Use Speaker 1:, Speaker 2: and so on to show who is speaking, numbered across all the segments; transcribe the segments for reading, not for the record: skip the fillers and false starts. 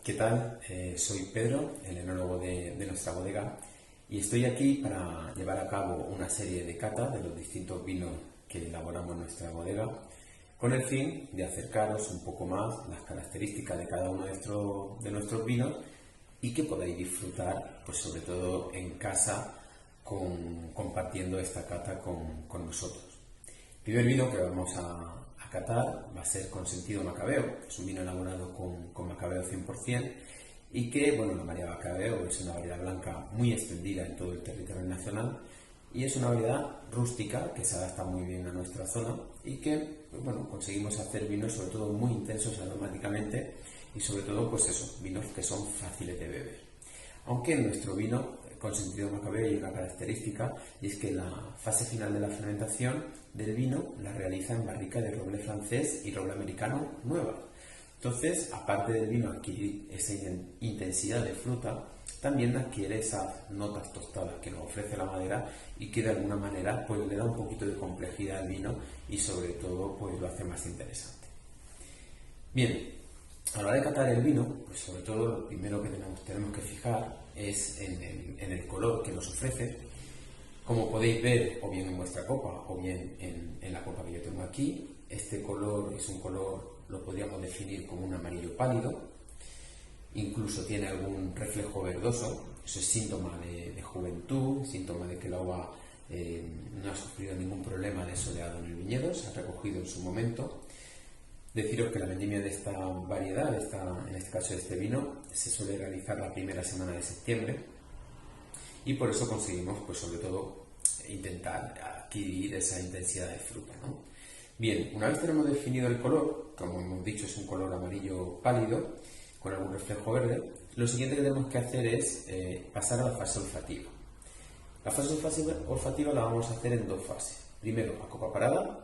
Speaker 1: ¿qué tal? Soy Pedro, el enólogo de nuestra bodega, y estoy aquí para llevar a cabo una serie de catas de los distintos vinos que elaboramos en nuestra bodega, con el fin de acercaros un poco más las características de cada uno de nuestros vinos y que podáis disfrutar, pues sobre todo en casa, compartiendo esta cata con nosotros. El primer vino que vamos a catar va a ser Consentido Macabeo. Es un vino elaborado con Macabeo 100% y que, bueno, la variedad Macabeo es una variedad blanca muy extendida en todo el territorio nacional y es una variedad rústica que se adapta muy bien a nuestra zona y que, pues, bueno, conseguimos hacer vinos sobre todo muy intensos aromáticamente y sobre todo, pues eso, vinos que son fáciles de beber. Aunque nuestro vino Consentido Macabeo hay una característica y es que la fase final de la fermentación del vino la realiza en barrica de roble francés y roble americano nuevas. Entonces, aparte del vino adquirir esa intensidad de fruta, también adquiere esas notas tostadas que nos ofrece la madera y que de alguna manera pues le da un poquito de complejidad al vino y sobre todo pues lo hace más interesante. Bien, a la hora de catar el vino, pues sobre todo lo primero que tenemos que fijar es en el color que nos ofrece. Como podéis ver, o bien en vuestra copa, o bien en la copa que yo tengo aquí, este color es un color, lo podríamos definir como un amarillo pálido, incluso tiene algún reflejo verdoso. Eso es síntoma de juventud, síntoma de que la uva no ha sufrido ningún problema de soleado en el viñedo, se ha recogido en su momento. Deciros que la vendimia de esta variedad, en este caso de este vino, se suele realizar la primera semana de septiembre y por eso conseguimos, pues sobre todo, intentar adquirir esa intensidad de fruta, ¿no? Bien, una vez tenemos definido el color, como hemos dicho es un color amarillo pálido con algún reflejo verde, lo siguiente que tenemos que hacer es pasar a la fase olfativa. La fase olfativa la vamos a hacer en dos fases. Primero, a copa parada,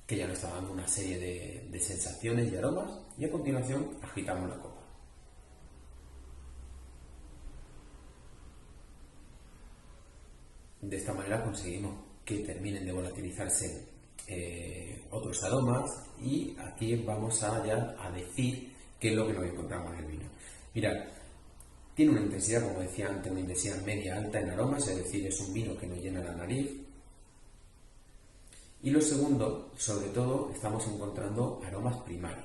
Speaker 1: que ya nos está dando una serie de sensaciones y aromas, y a continuación agitamos la copa. De esta manera conseguimos que terminen de volatilizarse otros aromas y aquí vamos ya a decir qué es lo que nos encontramos en el vino. Mirad, tiene una intensidad, como decía antes, una intensidad media alta en aromas, es decir, es un vino que nos llena la nariz. Y lo segundo, sobre todo, estamos encontrando aromas primarios.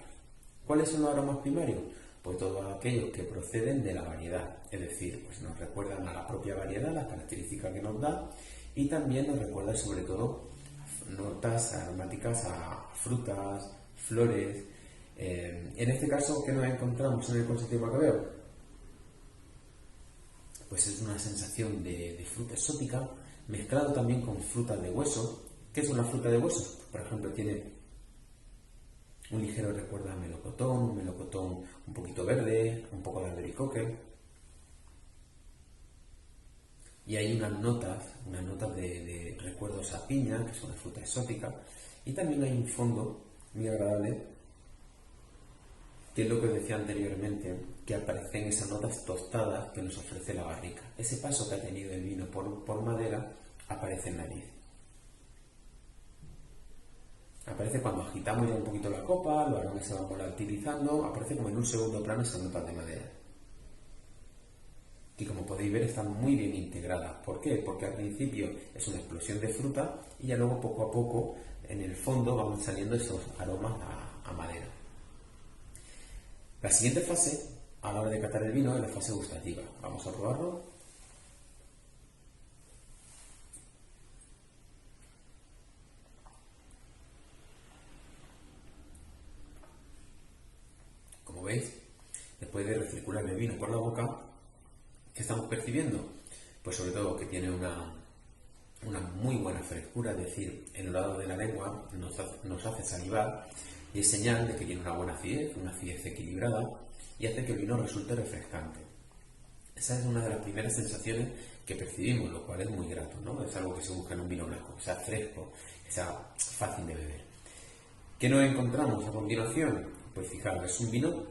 Speaker 1: ¿Cuáles son los aromas primarios? Pues todos aquellos que proceden de la variedad, es decir, pues nos recuerdan a la propia variedad, las características que nos da, y también nos recuerdan sobre todo notas aromáticas a frutas, flores. En este caso, ¿qué nos encontramos en el Consentido Macabeo? Pues es una sensación de fruta exótica, mezclado también con frutas de hueso. ¿Qué es una fruta de hueso? Por ejemplo, tiene un ligero recuerdo a melocotón, un melocotón un poquito verde, un poco de albericoque. Y hay unas notas de recuerdos a piña, que es una fruta exótica. Y también hay un fondo muy agradable, que es lo que os decía anteriormente, que aparecen esas notas tostadas que nos ofrece la barrica. Ese paso que ha tenido el vino por madera aparece en nariz. Aparece cuando agitamos ya un poquito la copa, los aromas se van volatilizando, aparece como en un segundo plano esas notas de madera. Y como podéis ver están muy bien integradas. ¿Por qué? Porque al principio es una explosión de fruta y ya luego poco a poco en el fondo van saliendo esos aromas a madera. La siguiente fase a la hora de catar el vino es la fase gustativa. Vamos a probarlo. Como veis, después de recircular el vino por la boca, ¿qué estamos percibiendo? Pues sobre todo que tiene una muy buena frescura, es decir, el lado de la lengua nos hace salivar y es señal de que tiene una acidez equilibrada y hace que el vino resulte refrescante. Esa es una de las primeras sensaciones que percibimos, lo cual es muy grato, ¿no? Es algo que se busca en un vino blanco, que sea fresco, que sea fácil de beber. ¿Qué nos encontramos a continuación? Pues fijaros, es un vino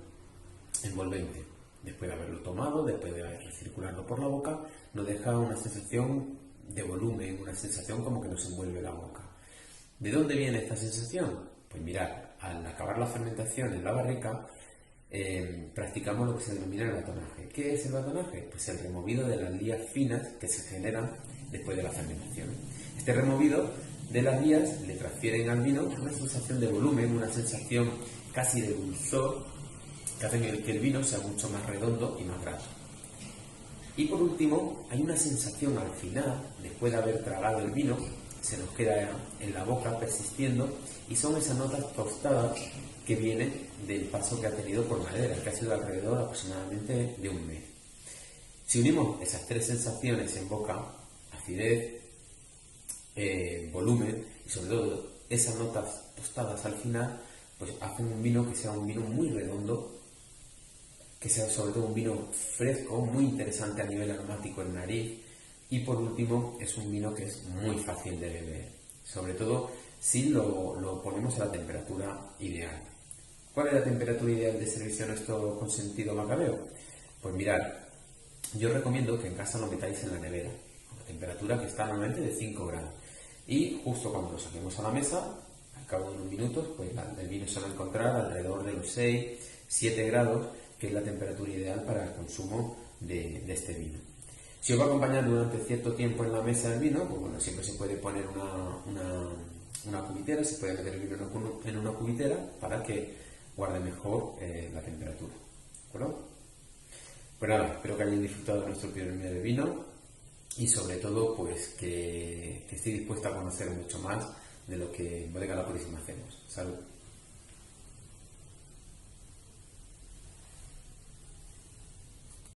Speaker 1: envolvente. Después de haberlo tomado, después de recircularlo por la boca, nos deja una sensación de volumen, una sensación como que nos envuelve la boca. ¿De dónde viene esta sensación? Pues mirad, al acabar la fermentación en la barrica, practicamos lo que se denomina el batonaje. ¿Qué es el batonaje? Pues el removido de las lías finas que se generan después de la fermentación. Este removido de las lías le transfieren al vino una sensación de volumen, una sensación casi de dulzor, que hacen que el vino sea mucho más redondo y más grato. Y por último, hay una sensación al final, después de haber tragado el vino, se nos queda en la boca persistiendo, y son esas notas tostadas que vienen del paso que ha tenido por madera, que ha sido alrededor aproximadamente de un mes. Si unimos esas tres sensaciones en boca, acidez, volumen y sobre todo esas notas tostadas al final, pues hacen un vino que sea un vino muy redondo, que sea sobre todo un vino fresco, muy interesante a nivel aromático en nariz, y por último es un vino que es muy fácil de beber, sobre todo si lo ponemos a la temperatura ideal. ¿Cuál es la temperatura ideal de servicio a nuestro consentido macabeo? Pues mirad, yo recomiendo que en casa lo metáis en la nevera, a la temperatura que está normalmente de 5 grados, y justo cuando lo saquemos a la mesa, al cabo de unos minutos, pues el vino se va a encontrar alrededor de los 6-7 grados, que es la temperatura ideal para el consumo de este vino. Si os va a acompañar durante cierto tiempo en la mesa el vino, pues bueno, siempre se puede poner una cubitera, se puede meter el vino en una cubitera para que guarde mejor la temperatura. ¿De acuerdo? Pues nada, espero que hayáis disfrutado de nuestro primer día de vino y sobre todo pues que estéis dispuestos a conocer mucho más de lo que en Bodega La Purísima hacemos. Salud.